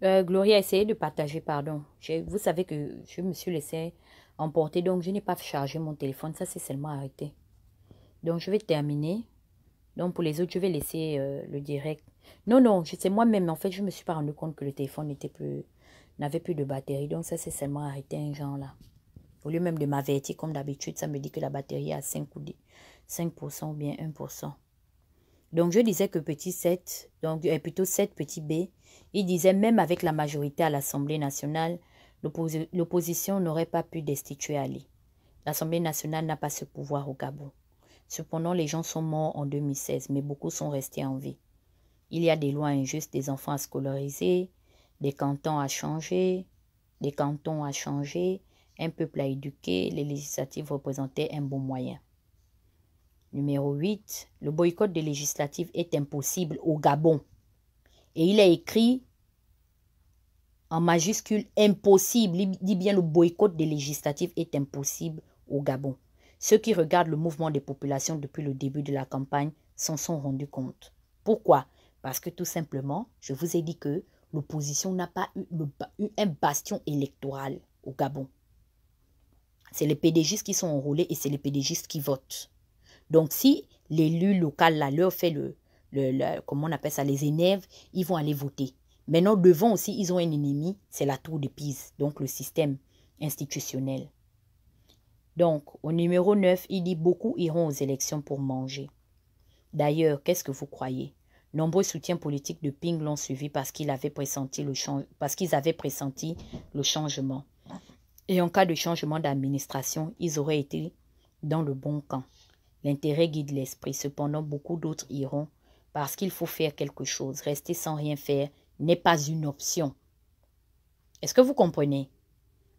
Gloria a essayé de partager, pardon. Vous savez que je me suis laissée emporter, donc je n'ai pas chargé mon téléphone. Ça, c'est seulement arrêté. Donc, je vais terminer. Donc, pour les autres, je vais laisser le direct. Non, non, c'est moi-même. En fait, je ne me suis pas rendu compte que le téléphone n'avait plus de batterie. Donc, ça, c'est seulement arrêté un genre là. Au lieu même de m'avertir, comme d'habitude, ça me dit que la batterie est à 5% ou bien 1%. Donc, je disais que petit 7, donc plutôt 7 petit b, il disait même avec la majorité à l'Assemblée nationale, l'opposition n'aurait pas pu destituer Ali. L'Assemblée nationale n'a pas ce pouvoir au Gabon. Cependant, les gens sont morts en 2016, mais beaucoup sont restés en vie. Il y a des lois injustes, des enfants à scolariser, des cantons à changer, un peuple à éduquer, les législatives représentaient un bon moyen. Numéro 8, le boycott des législatives est impossible au Gabon. Et il est écrit en majuscule impossible. Il dit bien le boycott des législatives est impossible au Gabon. Ceux qui regardent le mouvement des populations depuis le début de la campagne s'en sont rendus compte. Pourquoi? Parce que tout simplement, je vous ai dit que l'opposition n'a pas eu un bastion électoral au Gabon. C'est les PDGistes qui sont enrôlés et c'est les PDGistes qui votent. Donc, si l'élu local là, leur fait comment on appelle ça, les énerve, ils vont aller voter. Maintenant, devant aussi, ils ont un ennemi, c'est la tour de Pise, donc le système institutionnel. Donc, au numéro 9, il dit « Beaucoup iront aux élections pour manger ». D'ailleurs, qu'est-ce que vous croyez? Nombreux soutiens politiques de Ping l'ont suivi parce qu'ils avaient pressenti le changement. Et en cas de changement d'administration, ils auraient été dans le bon camp. L'intérêt guide l'esprit. Cependant, beaucoup d'autres iront parce qu'il faut faire quelque chose. Rester sans rien faire n'est pas une option. Est-ce que vous comprenez?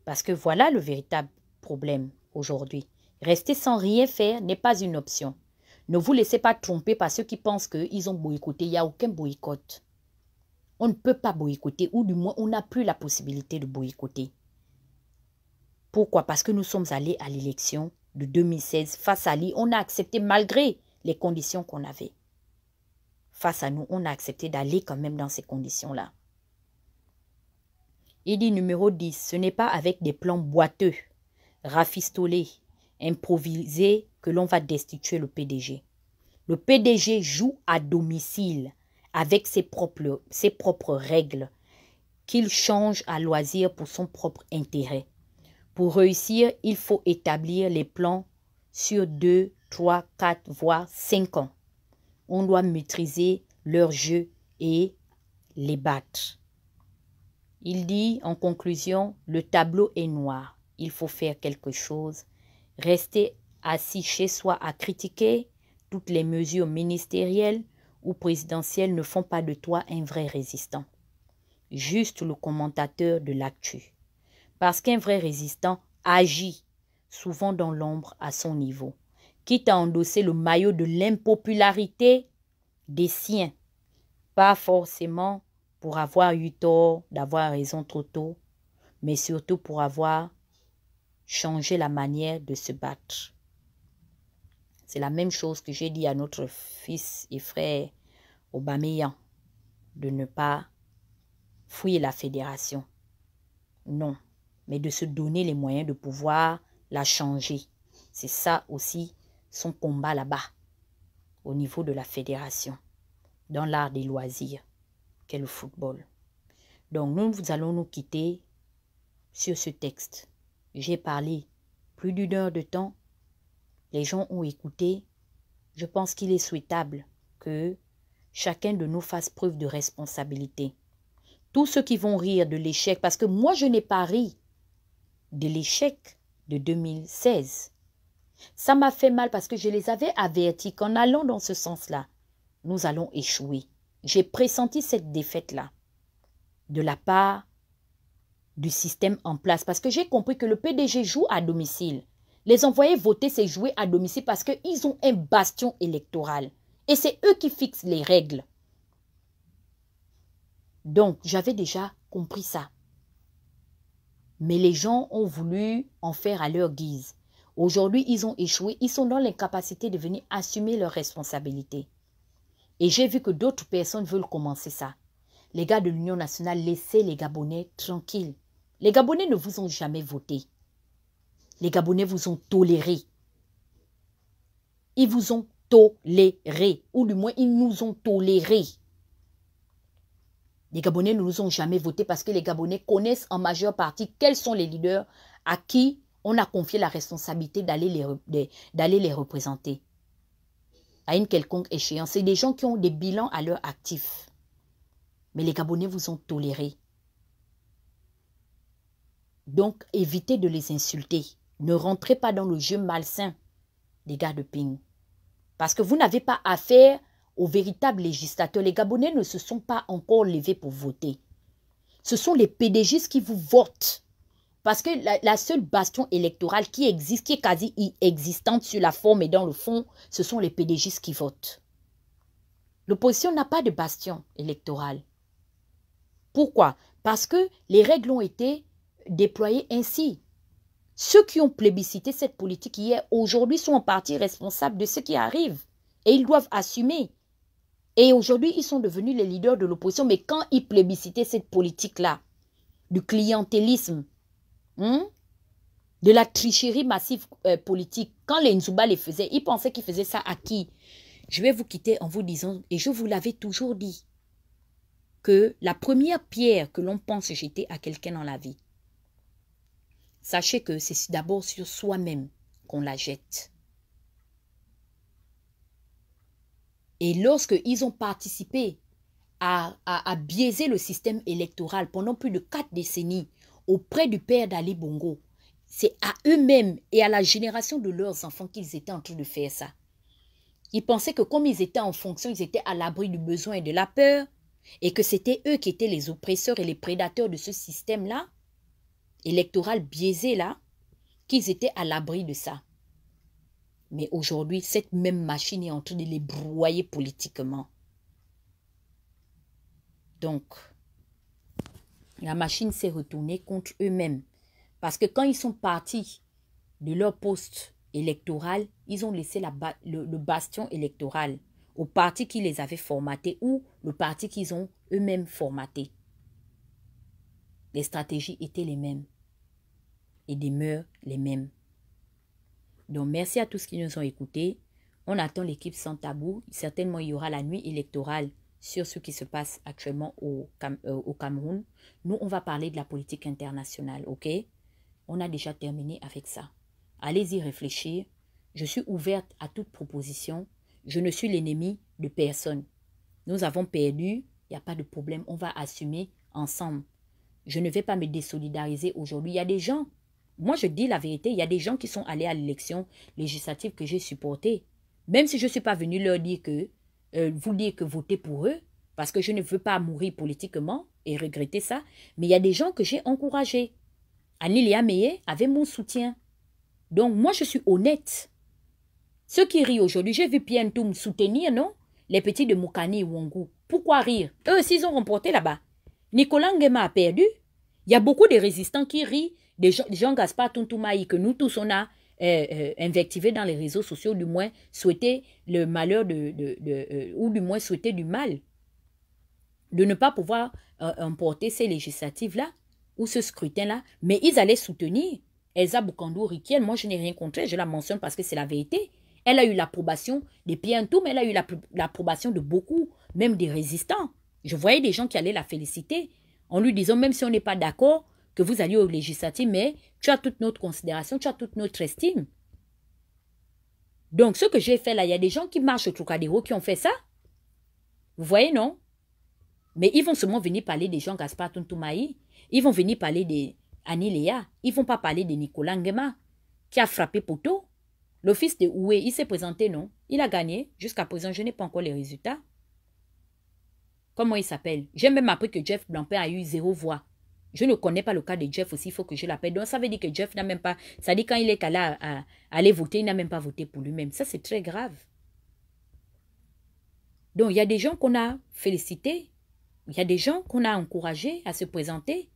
Parce que voilà le véritable problème aujourd'hui. Rester sans rien faire n'est pas une option. Ne vous laissez pas tromper par ceux qui pensent qu'ils ont boycotté. Il n'y a aucun boycott. On ne peut pas boycotter, ou du moins on n'a plus la possibilité de boycotter. Pourquoi? Parce que nous sommes allés à l'élection de 2016 face à lui. On a accepté malgré les conditions qu'on avait. Face à nous, on a accepté d'aller quand même dans ces conditions-là. Il dit numéro 10, ce n'est pas avec des plans boiteux, rafistolés, improvisés que l'on va destituer le PDG. Le PDG joue à domicile avec ses propres règles qu'il change à loisir pour son propre intérêt. Pour réussir, il faut établir les plans sur 2, 3, 4, voire 5 ans. On doit maîtriser leur jeu et les battre. Il dit en conclusion, le tableau est noir. Il faut faire quelque chose. Rester assis chez soi à critiquer toutes les mesures ministérielles ou présidentielles ne font pas de toi un vrai résistant. Juste le commentateur de l'actu. Parce qu'un vrai résistant agit souvent dans l'ombre à son niveau, quitte à endosser le maillot de l'impopularité des siens, pas forcément pour avoir eu tort d'avoir raison trop tôt, mais surtout pour avoir changé la manière de se battre. C'est la même chose que j'ai dit à notre fils et frère Aubameyang, de ne pas fouiller la fédération. Non, mais de se donner les moyens de pouvoir la changer. C'est ça aussi son combat là-bas, au niveau de la fédération, dans l'art des loisirs, qu'est le football. Donc nous allons nous quitter sur ce texte. J'ai parlé plus d'une heure de temps. Les gens ont écouté. Je pense qu'il est souhaitable que chacun de nous fasse preuve de responsabilité. Tous ceux qui vont rire de l'échec, parce que moi je n'ai pas ri de l'échec de 2016. Ça m'a fait mal parce que je les avais avertis qu'en allant dans ce sens-là, nous allons échouer. J'ai pressenti cette défaite-là de la part du système en place parce que j'ai compris que le PDG joue à domicile. Les envoyer voter, c'est jouer à domicile parce qu'ils ont un bastion électoral. Et c'est eux qui fixent les règles. Donc, j'avais déjà compris ça. Mais les gens ont voulu en faire à leur guise. Aujourd'hui, ils ont échoué. Ils sont dans l'incapacité de venir assumer leurs responsabilités. Et j'ai vu que d'autres personnes veulent commencer ça. les gars de l'Union nationale, laissez les Gabonais tranquilles. Les Gabonais ne vous ont jamais voté. Les Gabonais vous ont toléré. Ils vous ont toléré. Ou du moins, ils nous ont tolérés. Les Gabonais ne nous ont jamais voté parce que les Gabonais connaissent en majeure partie quels sont les leaders à qui on a confié la responsabilité d'aller les représenter à une quelconque échéance. C'est des gens qui ont des bilans à leur actif. Mais les Gabonais vous ont toléré. Donc, évitez de les insulter. Ne rentrez pas dans le jeu malsain des gars de Ping. Parce que vous n'avez pas affaire aux véritables législateurs. Les Gabonais ne se sont pas encore levés pour voter. Ce sont les PDGistes qui vous votent. Parce que la seule bastion électorale qui existe, qui est quasi inexistante sur la forme et dans le fond, ce sont les PDGistes qui votent. L'opposition n'a pas de bastion électoral. Pourquoi? Parce que les règles ont été déployées ainsi. Ceux qui ont plébiscité cette politique hier, aujourd'hui, sont en partie responsables de ce qui arrive. Et ils doivent assumer. Et aujourd'hui, ils sont devenus les leaders de l'opposition. Mais quand ils plébiscitaient cette politique-là, du clientélisme, de la tricherie massive politique, quand les Nzouba les faisaient, ils pensaient qu'ils faisaient ça à qui? Je vais vous quitter en vous disant, et je vous l'avais toujours dit, que la première pierre que l'on pense jeter à quelqu'un dans la vie, sachez que c'est d'abord sur soi-même qu'on la jette. Et lorsqu'ils ont participé à biaiser le système électoral pendant plus de 4 décennies auprès du père d'Ali Bongo, c'est à eux-mêmes et à la génération de leurs enfants qu'ils étaient en train de faire ça. Ils pensaient que comme ils étaient en fonction, ils étaient à l'abri du besoin et de la peur, et que c'était eux qui étaient les oppresseurs et les prédateurs de ce système-là, électoral biaisé là, qu'ils étaient à l'abri de ça. Mais aujourd'hui, cette même machine est en train de les broyer politiquement. Donc, la machine s'est retournée contre eux-mêmes. Parce que quand ils sont partis de leur poste électoral, ils ont laissé le bastion électoral au parti qui les avait formatés ou le parti qu'ils ont eux-mêmes formaté. Les stratégies étaient les mêmes et demeurent les mêmes. Donc, merci à tous qui nous ont écoutés. On attend l'équipe Sans Tabou. Certainement, il y aura la nuit électorale sur ce qui se passe actuellement au Cameroun. Nous, on va parler de la politique internationale, ok? On a déjà terminé avec ça. Allez-y réfléchir. Je suis ouverte à toute proposition. Je ne suis l'ennemi de personne. Nous avons perdu. Il n'y a pas de problème. On va assumer ensemble. Je ne vais pas me désolidariser aujourd'hui. Il y a des gens, moi je dis la vérité, il y a des gens qui sont allés à l'élection législative que j'ai supportée. Même si je ne suis pas venue leur dire que, vous dire que votez pour eux, parce que je ne veux pas mourir politiquement et regretter ça, mais il y a des gens que j'ai encouragés. Annie Léa Meye avait mon soutien. Donc moi je suis honnête. Ceux qui rient aujourd'hui, j'ai vu Pierre Ntoum soutenir, non? Les petits de Moukani et Wongou. Pourquoi rire? Eux aussi ils ont remporté là-bas. Nicolas Nguema a perdu. Il y a beaucoup de résistants qui rient de Jean-Gaspard Tuntoumaï que nous tous on a invectivé dans les réseaux sociaux, du moins souhaiter le malheur ou du moins souhaiter du mal de ne pas pouvoir emporter ces législatives-là ou ce scrutin-là, mais ils allaient soutenir Elsa Boukandou Riquiel. Moi, je n'ai rien contre elle, je la mentionne parce que c'est la vérité. Elle a eu l'approbation des Pierre Ntoum, elle a eu l'approbation de beaucoup, même des résistants. Je voyais des gens qui allaient la féliciter en lui disant, même si on n'est pas d'accord, que vous alliez aux législatives, mais tu as toute notre considération, tu as toute notre estime. Donc, ce que j'ai fait là, il y a des gens qui marchent au Trocadéro qui ont fait ça. Vous voyez, non? Mais ils vont seulement venir parler des Jean-Gaspard Tuntoumaï. Ils vont venir parler d'Annie Léa. Ils ne vont pas parler de Nicolas Nguema, qui a frappé poteau. Le fils de Oué, il s'est présenté, non? Il a gagné. Jusqu'à présent, je n'ai pas encore les résultats. Comment il s'appelle? J'ai même appris que Jeff Blancpain a eu 0 voix. Je ne connais pas le cas de Jeff aussi, il faut que je l'appelle. Donc ça veut dire que Jeff n'a même pas... Ça dit quand il est allé aller voter, il n'a même pas voté pour lui-même. Ça, c'est très grave. Donc il y a des gens qu'on a félicités. Il y a des gens qu'on a encouragés à se présenter.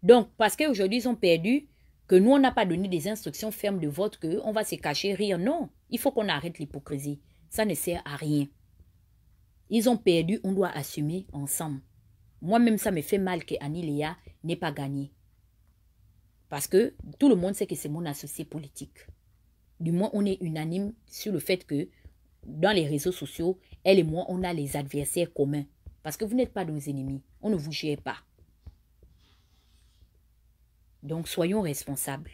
Donc parce qu'aujourd'hui, ils ont perdu, que nous, on n'a pas donné des instructions fermes de vote, qu'on va se cacher, rire. Non, il faut qu'on arrête l'hypocrisie. Ça ne sert à rien. Ils ont perdu, on doit assumer ensemble. Moi-même, ça me fait mal que Annie Léa n'ait pas gagné. Parce que tout le monde sait que c'est mon associé politique. Du moins, on est unanime sur le fait que dans les réseaux sociaux, elle et moi, on a les adversaires communs. Parce que vous n'êtes pas nos ennemis. On ne vous gère pas. Donc, soyons responsables.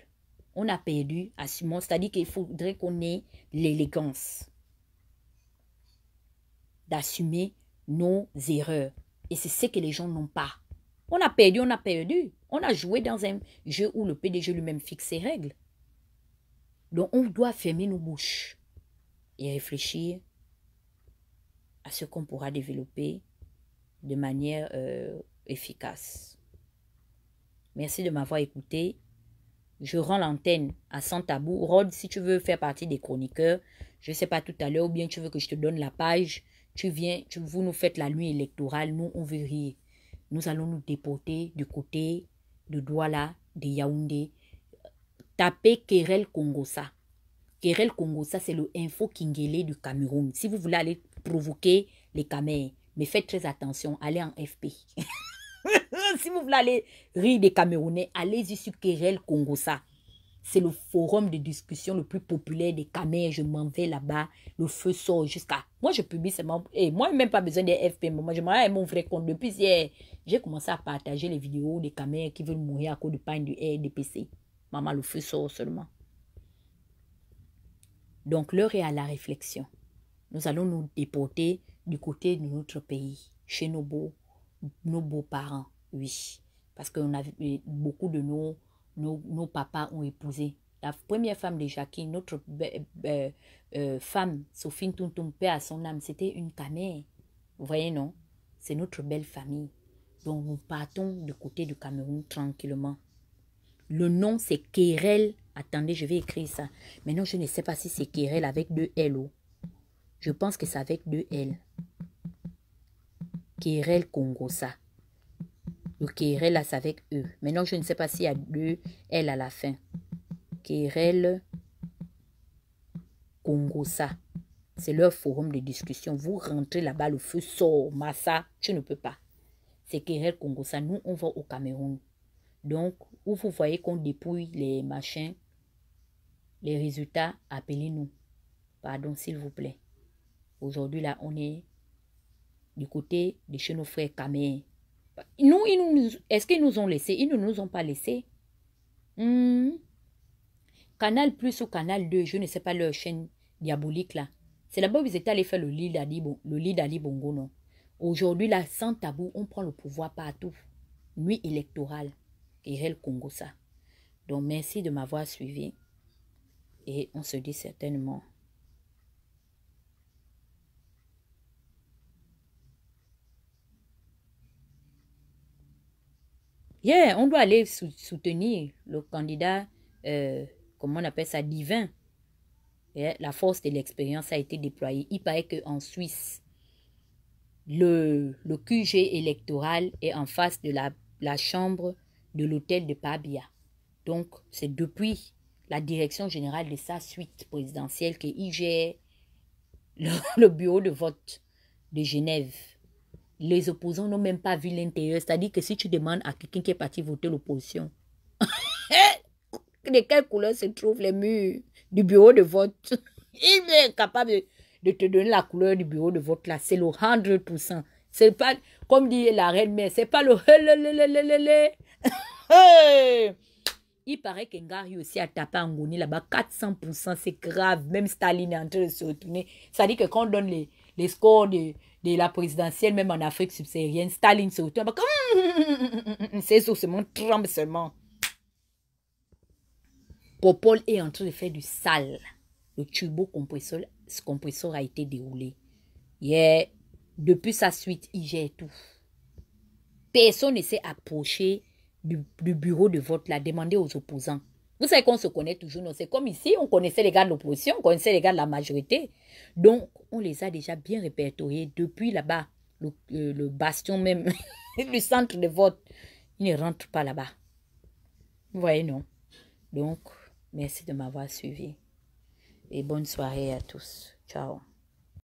On a perdu, assumons. C'est-à-dire qu'il faudrait qu'on ait l'élégance d'assumer nos erreurs. Et c'est ce que les gens n'ont pas. On a perdu, on a perdu. On a joué dans un jeu où le PDG lui-même fixe ses règles. Donc, on doit fermer nos bouches et réfléchir à ce qu'on pourra développer de manière efficace. Merci de m'avoir écouté. Je rends l'antenne à Sans Tabou. Rod, si tu veux faire partie des chroniqueurs, je ne sais pas tout à l'heure, ou bien tu veux que je te donne la page, tu viens, vous nous faites la nuit électorale, nous on veut rire. Nous allons nous déporter du côté de Douala, de Yaoundé. Tapez Kerel Kongosa. Kerel Kongosa, c'est le Info Kingele du Cameroun. Si vous voulez aller provoquer les Camers, mais faites très attention, allez en FP. Si vous voulez aller rire des Camerounais, allez-y sur Kerel Kongosa. C'est le forum de discussion le plus populaire des Camers. Je m'en vais là-bas. Le feu sort jusqu'à... Moi, je publie seulement... Et moi, même pas besoin des FP. Moi, je m'en vais mon vrai compte. Depuis hier, j'ai commencé à partager les vidéos des Camers qui veulent mourir à cause de pain du RDPC. Maman, le feu sort seulement. Donc, l'heure est à la réflexion. Nous allons nous déporter du côté de notre pays, chez nos beaux-parents, oui. Parce que beaucoup de nos papas ont épousé. La première femme de Jackie, notre femme, Sophie Tuntum, paix à son âme, c'était une Camère. Vous voyez, non? C'est notre belle famille. Donc, nous partons du côté du Cameroun tranquillement. Le nom, c'est Kerel. Attendez, je vais écrire ça. Maintenant, je ne sais pas si c'est Kerel avec deux L. Je pense que c'est avec deux L. Kerel Kongosa. Le Kerel, là, c'est avec E. Maintenant, je ne sais pas s'il y a deux L à la fin. Kerel Kongosa. C'est leur forum de discussion. Vous rentrez là-bas, le feu sort. Massa, tu ne peux pas. C'est Kerel Kongosa. Nous, on va au Cameroun. Donc, où vous voyez qu'on dépouille les machins, les résultats, appelez-nous. Pardon, s'il vous plaît. Aujourd'hui, là, on est du côté de chez nos frères Camers. Est-ce qu'ils nous ont laissés? Ils ne nous ont pas laissés. Canal Plus ou Canal 2, je ne sais pas leur chaîne diabolique, là. C'est là-bas où ils étaient allés faire le lit d'Ali Bongo, non? Aujourd'hui, là, sans tabou, on prend le pouvoir partout. Nuit électorale. Kerel Kongosa. Donc, merci de m'avoir suivi. Et on se dit certainement. Yeah, on doit aller soutenir le candidat, comment on appelle ça, divin. Yeah, la force de l'expérience a été déployée. Il paraît qu'en Suisse, le QG électoral est en face de la chambre de l'hôtel de Pabia. Donc, c'est depuis la direction générale de sa suite présidentielle qu'il gère le bureau de vote de Genève. Les opposants n'ont même pas vu l'intérieur. C'est-à-dire que si tu demandes à quelqu'un qui est parti voter l'opposition, de quelle couleur se trouvent les murs du bureau de vote, il est capable de te donner la couleur du bureau de vote là. C'est le 100%. C'est pas, comme dit la reine-mère, c'est pas le... Il paraît qu'Engari aussi a tapé Angoni là-bas, 400%, c'est grave. Même Staline est en train de se retourner. Ça dit que quand on donne les scores de la présidentielle, même en Afrique subsaharienne, Staline se retourne. C'est seulement tremble seulement. Popol est en train de faire du sale. Le turbo-compresseur a été déroulé. Yeah. Depuis sa suite, il gère tout. Personne ne s'est approché du bureau de vote là, demander aux opposants. Vous savez qu'on se connaît toujours, non? C'est comme ici, on connaissait les gars de l'opposition, on connaissait les gars de la majorité. Donc, on les a déjà bien répertoriés depuis là-bas, le bastion même, le centre de vote. Ils ne rentrent pas là-bas. Vous voyez, non? Donc, merci de m'avoir suivi. Et bonne soirée à tous. Ciao.